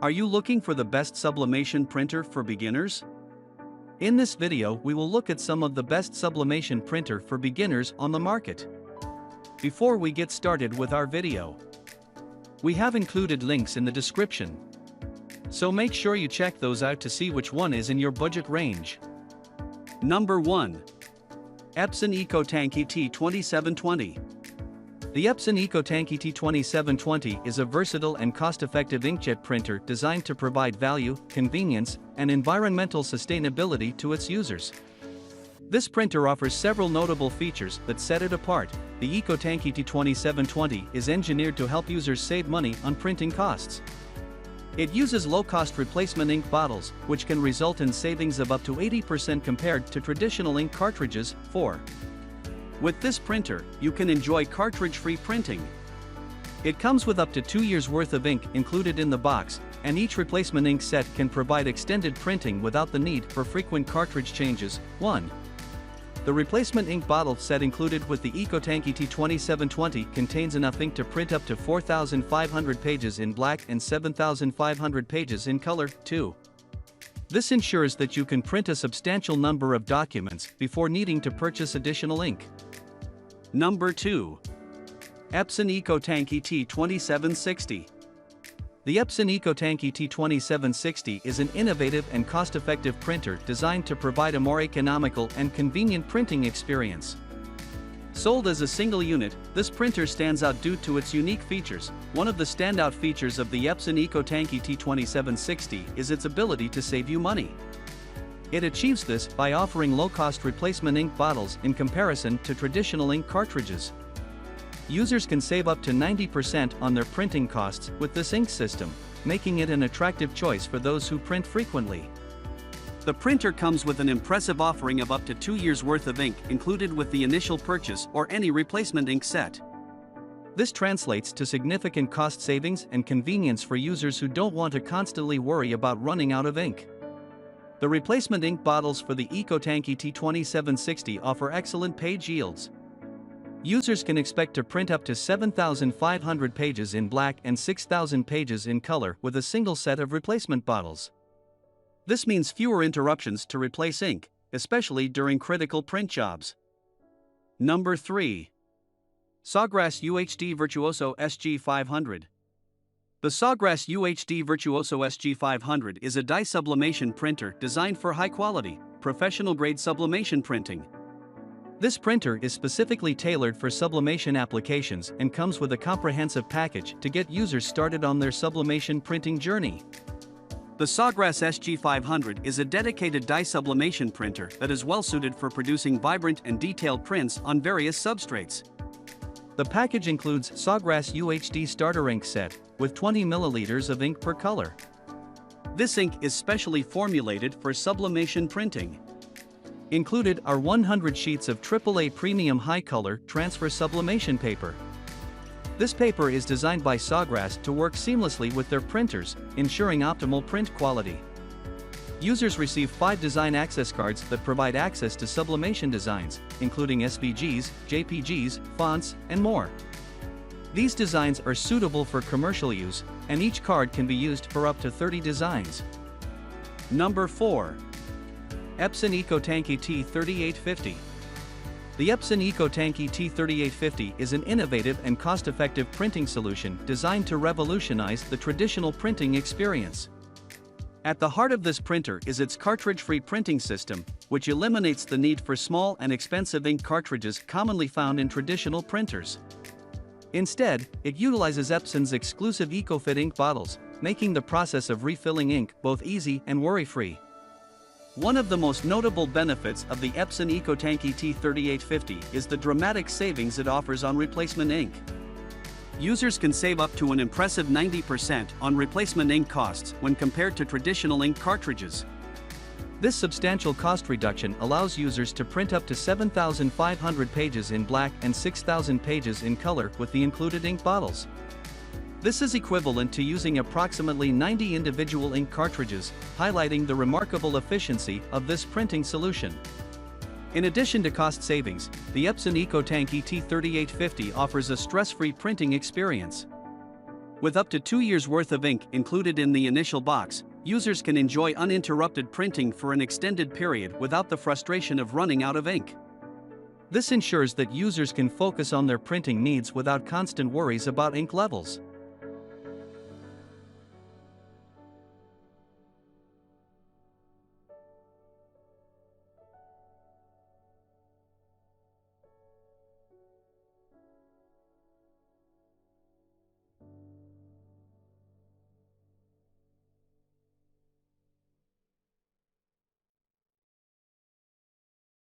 Are you looking for the best sublimation printer for beginners? In this video, we will look at some of the best sublimation printer for beginners on the market. Before we get started with our video, we have included links in the description, so make sure you check those out to see which one is in your budget range. Number 1. Epson EcoTank ET2720. The Epson EcoTank ET2720 is a versatile and cost-effective inkjet printer designed to provide value, convenience, and environmental sustainability to its users. This printer offers several notable features that set it apart. The EcoTank ET2720 is engineered to help users save money on printing costs. It uses low-cost replacement ink bottles, which can result in savings of up to 80% compared to traditional ink cartridges. 4. With this printer, you can enjoy cartridge-free printing. It comes with up to 2 years' worth of ink included in the box, and each replacement ink set can provide extended printing without the need for frequent cartridge changes. 1. The replacement ink bottle set included with the EcoTank ET2720 contains enough ink to print up to 4,500 pages in black and 7,500 pages in color. 2. This ensures that you can print a substantial number of documents before needing to purchase additional ink. Number 2. Epson EcoTank ET2760. The Epson EcoTank ET2760 is an innovative and cost-effective printer designed to provide a more economical and convenient printing experience. Sold as a single unit, this printer stands out due to its unique features. One of the standout features of the Epson EcoTank ET2760 is its ability to save you money. It achieves this by offering low-cost replacement ink bottles in comparison to traditional ink cartridges. Users can save up to 90% on their printing costs with this ink system, making it an attractive choice for those who print frequently. The printer comes with an impressive offering of up to 2 years' worth of ink included with the initial purchase or any replacement ink set. This translates to significant cost savings and convenience for users who don't want to constantly worry about running out of ink. The replacement ink bottles for the EcoTank ET2760 offer excellent page yields. Users can expect to print up to 7,500 pages in black and 6,000 pages in color with a single set of replacement bottles. This means fewer interruptions to replace ink, especially during critical print jobs. Number 3. Sawgrass UHD Virtuoso SG500. The Sawgrass UHD Virtuoso SG500 is a dye sublimation printer designed for high-quality, professional-grade sublimation printing. This printer is specifically tailored for sublimation applications and comes with a comprehensive package to get users started on their sublimation printing journey. The Sawgrass SG500 is a dedicated dye sublimation printer that is well-suited for producing vibrant and detailed prints on various substrates. The package includes Sawgrass UHD starter ink set, with 20 milliliters of ink per color. This ink is specially formulated for sublimation printing. Included are 100 sheets of AAA premium high-color transfer sublimation paper. This paper is designed by Sawgrass to work seamlessly with their printers, ensuring optimal print quality. Users receive 5 design access cards that provide access to sublimation designs, including SVGs, JPGs, fonts, and more. These designs are suitable for commercial use, and each card can be used for up to 30 designs. Number 4. Epson EcoTank ET3850. The Epson EcoTank ET3850 is an innovative and cost-effective printing solution designed to revolutionize the traditional printing experience. At the heart of this printer is its cartridge-free printing system, which eliminates the need for small and expensive ink cartridges commonly found in traditional printers. Instead, it utilizes Epson's exclusive EcoFit ink bottles, making the process of refilling ink both easy and worry-free. One of the most notable benefits of the Epson EcoTank ET3850 is the dramatic savings it offers on replacement ink. Users can save up to an impressive 90% on replacement ink costs when compared to traditional ink cartridges. This substantial cost reduction allows users to print up to 7,500 pages in black and 6,000 pages in color with the included ink bottles. This is equivalent to using approximately 90 individual ink cartridges, highlighting the remarkable efficiency of this printing solution. In addition to cost savings, the Epson EcoTank ET3850 offers a stress-free printing experience. With up to 2 years' worth of ink included in the initial box, users can enjoy uninterrupted printing for an extended period without the frustration of running out of ink. This ensures that users can focus on their printing needs without constant worries about ink levels.